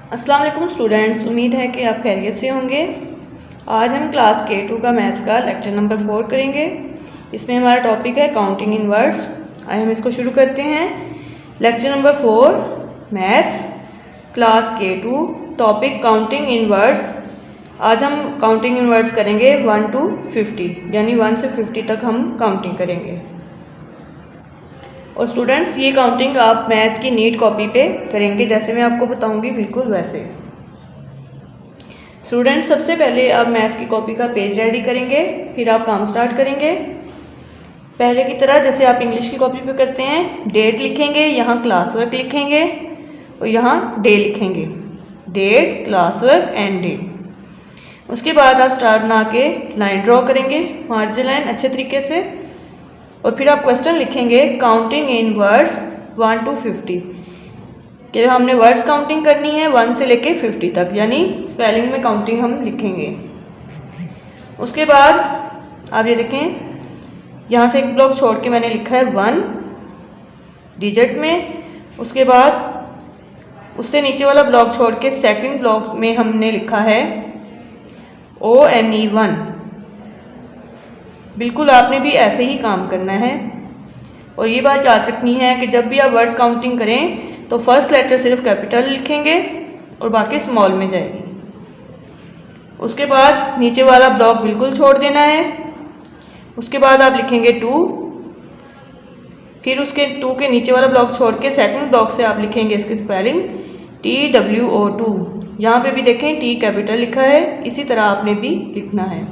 अस्सलाम वालेकुम स्टूडेंट्स, उम्मीद है कि आप खैरियत से होंगे। आज हम क्लास K2 का मैथ्स का लेक्चर नंबर 4 करेंगे। इसमें हमारा टॉपिक है काउंटिंग इन वर्ड्स। आइए हम इसको शुरू करते हैं। Lecture number 4 maths class K2, topic counting in words. आज हम काउंटिंग इन वर्ड्स करेंगे 1 to 50, यानी 1 से 50 तक हम काउंटिंग करेंगे। और स्टूडेंट्स, ये काउंटिंग आप मैथ की नीट कॉपी पे करेंगे, जैसे मैं आपको बताऊंगी बिल्कुल वैसे। स्टूडेंट्स, सबसे पहले आप मैथ की कॉपी का पेज रेडी करेंगे, फिर आप काम स्टार्ट करेंगे। पहले की तरह जैसे आप इंग्लिश की कॉपी पे करते हैं, डेट लिखेंगे, यहाँ क्लास वर्क लिखेंगे और यहाँ डे लिखेंगे। Date, class work and day. उसके बाद आप स्टार बना के लाइन ड्रॉ करेंगे, मार्जिन लाइन अच्छे तरीके से। और फिर आप क्वेश्चन लिखेंगे काउंटिंग इन वर्ड्स 1 to 50, कि हमने वर्ड्स काउंटिंग करनी है 1 से लेके 50 तक, यानी स्पेलिंग में काउंटिंग हम लिखेंगे। उसके बाद आप ये देखें, यहाँ से एक ब्लॉक छोड़ के मैंने लिखा है 1 डिजिट में। उसके बाद उससे नीचे वाला ब्लॉक छोड़ के सेकंड ब्लॉक में हमने लिखा है ONE1। बिल्कुल आपने भी ऐसे ही काम करना है। और ये बात याद रखनी है कि जब भी आप वर्ड्स काउंटिंग करें तो फर्स्ट लेटर सिर्फ कैपिटल लिखेंगे और बाकी स्मॉल में जाएगी। उसके बाद नीचे वाला ब्लॉक बिल्कुल छोड़ देना है। उसके बाद आप लिखेंगे 2, फिर उसके 2 के नीचे वाला ब्लॉक छोड़ के सेकंड ब्लॉक से आप लिखेंगे इसकी स्पेलिंग TWO2। यहाँ पे भी देखें T कैपिटल लिखा है, इसी तरह आपने भी लिखना है।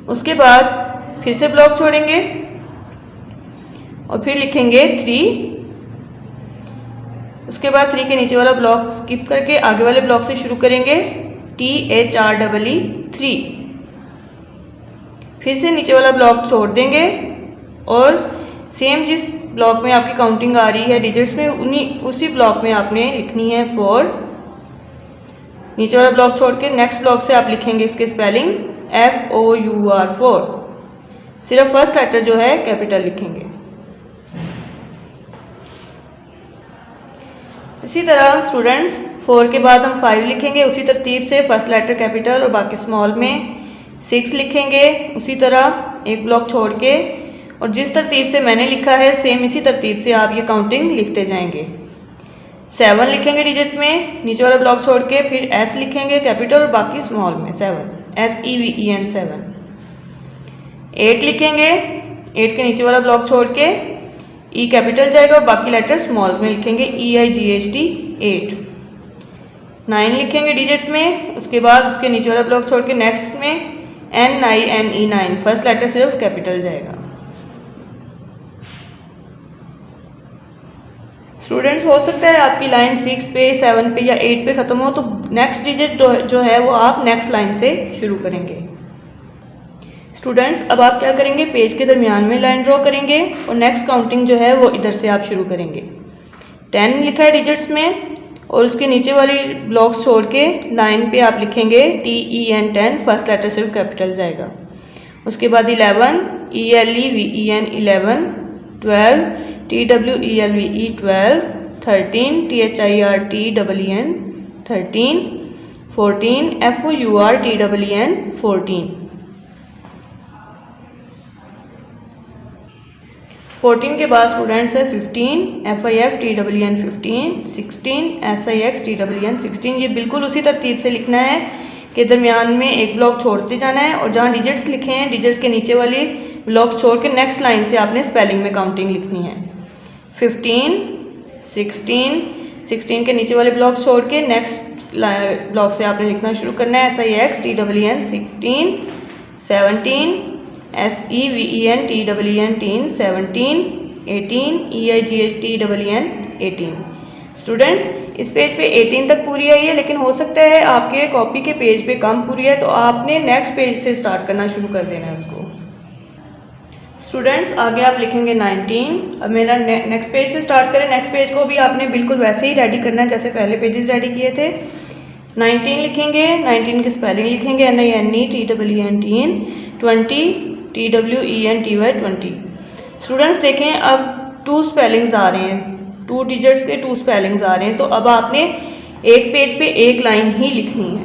उसके बाद फिर से ब्लॉक छोड़ेंगे और फिर लिखेंगे 3। उसके बाद 3 के नीचे वाला ब्लॉक स्किप करके आगे वाले ब्लॉक से शुरू करेंगे THREE3। फिर से नीचे वाला ब्लॉक छोड़ देंगे और सेम जिस ब्लॉक में आपकी काउंटिंग आ रही है डिजिट्स में, उसी ब्लॉक में आपने लिखनी है 4। नीचे वाला ब्लॉक छोड़ के नेक्स्ट ब्लॉक से आप लिखेंगे इसके स्पेलिंग FOUR4। सिर्फ फर्स्ट लेटर जो है कैपिटल लिखेंगे। इसी तरह स्टूडेंट्स 4 के बाद हम 5 लिखेंगे, उसी तरतीब से फर्स्ट लेटर कैपिटल और बाकी स्मॉल में। 6 लिखेंगे उसी तरह एक ब्लॉक छोड़ के, और जिस तरतीब से मैंने लिखा है सेम इसी तरतीब से आप ये काउंटिंग लिखते जाएंगे। 7 लिखेंगे डिजिट में, नीचे वाला ब्लॉक छोड़ के, फिर S लिखेंगे कैपिटल और बाकी स्मॉल में 7, SEVEN 7। 8 लिखेंगे, 8 के नीचे वाला ब्लॉक छोड़ के E कैपिटल जाएगा और बाकी लेटर स्मॉल में लिखेंगे EIGHT 8। 9 लिखेंगे डिजिट में, उसके बाद उसके नीचे वाला ब्लॉक छोड़ के नेक्स्ट में NINE 9, फर्स्ट लेटर सिर्फ कैपिटल जाएगा। स्टूडेंट्स, हो सकता है आपकी लाइन 6 पे, 7 पे या 8 पे ख़त्म हो, तो नेक्स्ट डिजिट जो है वो आप नेक्स्ट लाइन से शुरू करेंगे। स्टूडेंट्स, अब आप क्या करेंगे, पेज के दरमियान में लाइन ड्रॉ करेंगे और नेक्स्ट काउंटिंग जो है वो इधर से आप शुरू करेंगे। 10 लिखा है डिजिट्स में और उसके नीचे वाली ब्लॉक्स छोड़ के लाइन पे आप लिखेंगे TEN 10, फर्स्ट लेटर सिर्फ कैपिटल जाएगा। उसके बाद 11 ELEVEN 11, 12 TWELVE 12, 13 THIRTEN 13, 14 FOURTEN 14। 14 के बाद स्टूडेंट्स है 15 FIFTWN 15, 16 SIXTWN 16। ये बिल्कुल उसी तरतीब से लिखना है कि दरमियान में एक ब्लॉक छोड़ते जाना है और जहाँ डिजिट्स लिखे हैं डिजिट्स के नीचे वाली ब्लॉक छोड़ के नेक्स्ट लाइन से आपने स्पेलिंग में काउंटिंग लिखनी है। 15, 16, 16 के नीचे वाले ब्लॉक छोड़ के नेक्स्ट ब्लॉक से आपने लिखना शुरू करना है SIXTWN 16, 17 SEVENTWN 17, 18 EIGHTWN 18। स्टूडेंट्स, इस पेज पे 18 तक पूरी आई है, लेकिन हो सकता है आपके कॉपी के पेज पे कम पूरी है, तो आपने नेक्स्ट पेज से स्टार्ट करना शुरू कर देना है उसको। स्टूडेंट्स, आगे आप लिखेंगे 19। अब मेरा नेक्स्ट पेज से स्टार्ट करें। नेक्स्ट पेज को भी आपने बिल्कुल वैसे ही रेडी करना है जैसे पहले पेजेस रेडी किए थे। 19 लिखेंगे, 19 की स्पेलिंग लिखेंगे NINE TWEN 20 TWENTY 20। स्टूडेंट्स देखें, अब 2 स्पेलिंग्स आ रहे हैं, 2 डिजिट्स के 2 स्पेलिंग्स आ रहे हैं, तो अब आपने एक पेज पे एक लाइन ही लिखनी है।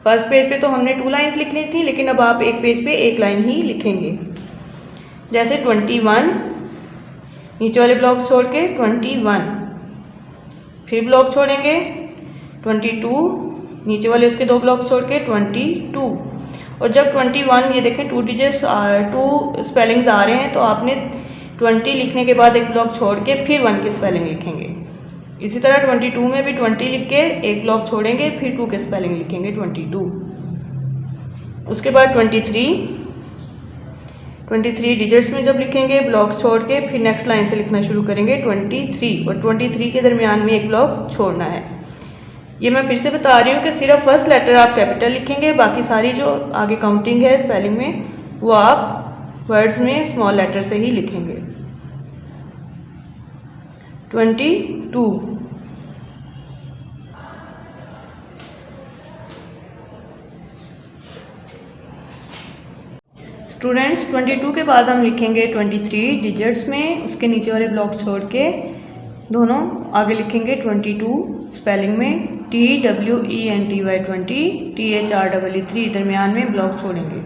फर्स्ट पेज पे तो हमने 2 लाइन्स लिख ली थी, लेकिन अब आप एक पेज पे एक लाइन ही लिखेंगे। जैसे 21, नीचे वाले ब्लॉक छोड़ के 21, फिर ब्लॉक छोड़ेंगे 22, नीचे वाले उसके 2 ब्लॉक छोड़ के 22, और जब 21 ये देखें 2 डिजिट्स 2 स्पेलिंग्स आ रहे हैं तो आपने 20 लिखने के बाद एक ब्लॉक छोड़ के फिर 1 की स्पेलिंग लिखेंगे। इसी तरह 22 में भी 20 लिख के एक ब्लॉक छोड़ेंगे, फिर 2 की स्पेलिंग लिखेंगे 22। उसके बाद 23 डिजिट्स में जब लिखेंगे ब्लॉक छोड़ के फिर नेक्स्ट लाइन से लिखना शुरू करेंगे 23, और 23 के दरमियान में एक ब्लॉक छोड़ना है। ये मैं फिर से बता रही हूँ कि सिर्फ फर्स्ट लेटर आप कैपिटल लिखेंगे, बाकी सारी जो आगे काउंटिंग है स्पेलिंग में वो आप वर्ड्स में स्मॉल लेटर से ही लिखेंगे। 22, स्टूडेंट्स 22 के बाद हम लिखेंगे 23 डिजिट्स में, उसके नीचे वाले ब्लॉक छोड़ के दोनों आगे लिखेंगे 22 स्पेलिंग में TWENTY 20, THREE दरमियान में ब्लॉक छोड़ेंगे।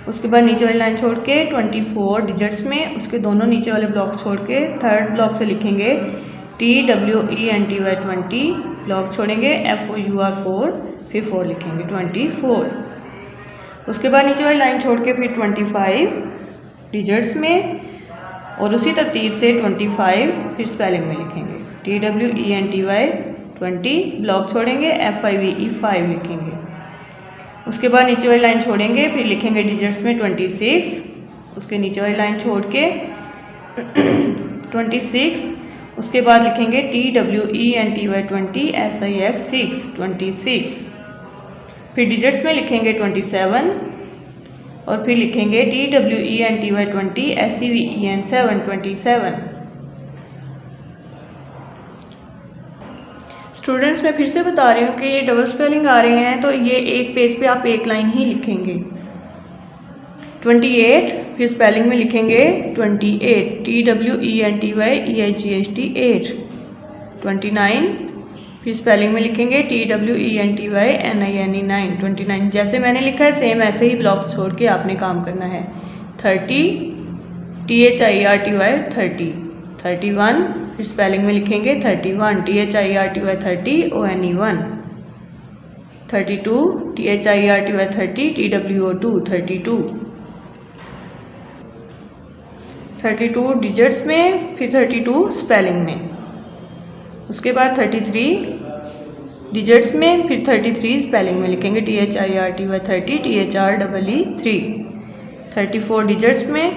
उसके बाद नीचे वाली लाइन छोड़ के 24 डिजिट्स में, उसके दोनों नीचे वाले ब्लॉक छोड़ के थर्ड ब्लॉक से लिखेंगे TWENTY 20, ब्लॉक छोड़ेंगे FOUR 4, फिर 4 लिखेंगे 24। उसके बाद नीचे वाली लाइन छोड़ के फिर 25 डिजिट्स में, और उसी तरतीब से 25 फिर स्पेलिंग में लिखेंगे TWENTY 20, ब्लॉक छोड़ेंगे FIVE 5 लिखेंगे। उसके बाद नीचे वाली लाइन छोड़ेंगे, फिर लिखेंगे डिजिट्स में 26, उसके नीचे वाली लाइन छोड़ के 26, उसके बाद लिखेंगे TWENTY 20 SIX 6 26, फिर डिजिट्स में लिखेंगे 27, और फिर लिखेंगे TWENTY 20 SEVEN 7 27। स्टूडेंट्स मैं फिर से बता रही हूँ कि ये डबल स्पेलिंग आ रहे हैं तो ये एक पेज पे आप एक लाइन ही लिखेंगे। 28 फिर स्पेलिंग में लिखेंगे 28 TWENTY EIGHT 8। 29 फिर स्पेलिंग में लिखेंगे TWENTY NINE 9 29। जैसे मैंने लिखा है सेम ऐसे ही ब्लॉक्स छोड़ के आपने काम करना है। 30 THIRTY 30। 31 फिर स्पेलिंग में लिखेंगे 31 THIRTY 30 ONE 1। 32 THIRTY 30 TWO2 32। 32 digits में, फिर 32 स्पेलिंग में। उसके बाद 33 डिजिट्स में, फिर 33 स्पेलिंग में लिखेंगे THIRTY 30 THREE 3। 34 डिजिट्स में,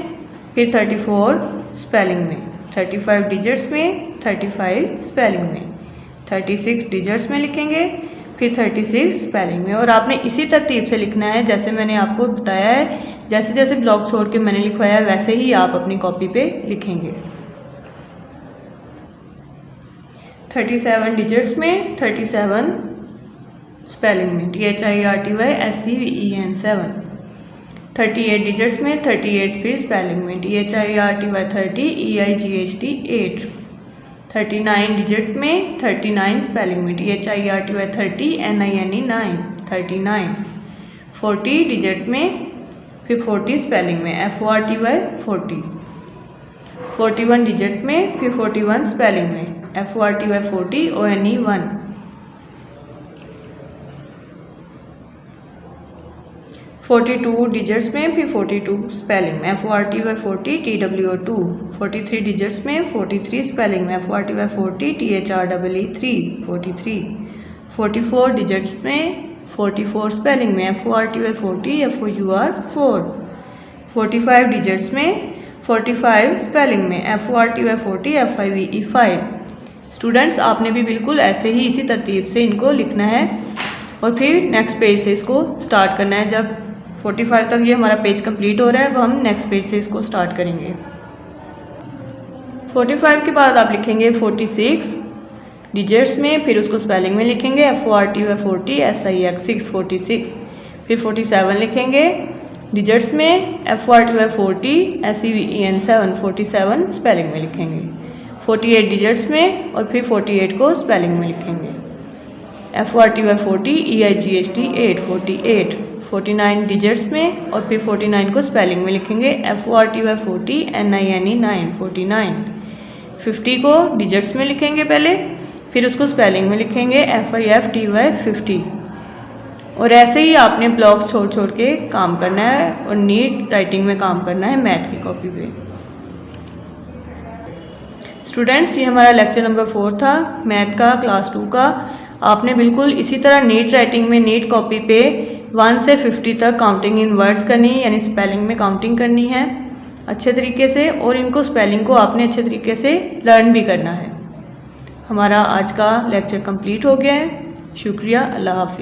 फिर 34 स्पेलिंग में। 35 डिजिट्स में, 35 स्पेलिंग में। 36 डिजिट्स में लिखेंगे, फिर 36 स्पेलिंग में। और आपने इसी तरतीब से लिखना है जैसे मैंने आपको बताया है। जैसे जैसे ब्लॉक छोड़ के मैंने लिखवाया है वैसे ही आप अपनी कॉपी पे लिखेंगे। 37 डिजिट्स में, 37 स्पेलिंग में THIRTY SEVEN 7। 38 डिजिट्स में, 38 फिर स्पेलिंग में THIRTY 30 EIGHT 8। 39 डिजिट में, 39 स्पेलिंग में THIRTY 30 NINE 9 39। 40 डिजिट में, फिर 40 स्पेलिंग में FORTY 40। 41 डिजिट में, फिर 41 स्पेलिंग में FORTY 40 ONE 1। 42 डिजिट्स में, फिर 42 स्पेलिंग में FORTY 40 TWO2। 43 डिजिट्स में, 43 स्पेलिंग में FORTY 40 THREE 3 43। 44 डिजिट्स में, 44 स्पेलिंग में FORTY 40 FOUR 4। 45 डिजिट्स में, 45 स्पेलिंग में FORTY 40 FIVE 5। स्टूडेंट्स आपने भी बिल्कुल ऐसे ही इसी तरतीब से इनको लिखना है और फिर नेक्स्ट पेज से इसको स्टार्ट करना है। जब 45 तक ये हमारा पेज कंप्लीट हो रहा है अब हम नेक्स्ट पेज से इसको स्टार्ट करेंगे। 45 के बाद आप लिखेंगे 46 डिजिट्स में, फिर उसको स्पेलिंग में लिखेंगे FORTY 40 SIX 6 46। फिर 47 लिखेंगे डिजिट्स में FORTY 40 SEVEN 7 47 स्पेलिंग में लिखेंगे। 48 डिजिट्स में और फिर 48 को स्पेलिंग में लिखेंगे। FRTY 40, EIGHT 8 48, 49 डिजिट्स में और फिर 49 को स्पेलिंग में लिखेंगे FRTY 40, NINE 9 49, 50 को डिजिट्स में लिखेंगे पहले, फिर उसको स्पेलिंग में लिखेंगे FIFTY 50। और ऐसे ही आपने ब्लॉक्स छोड़ छोड़ के काम करना है और नीट राइटिंग में काम करना है मैथ की कॉपी पे। स्टूडेंट्स, ये हमारा लेक्चर नंबर 4 था मैथ का, क्लास 2 का। आपने बिल्कुल इसी तरह नीट राइटिंग में नीट कॉपी पे 1 से 50 तक काउंटिंग इन वर्ड्स करनी है, यानी स्पेलिंग में काउंटिंग करनी है अच्छे तरीके से, और इनको स्पेलिंग को आपने अच्छे तरीके से लर्न भी करना है। हमारा आज का लेक्चर कंप्लीट हो गया है। शुक्रिया, अल्लाह हाफिज़।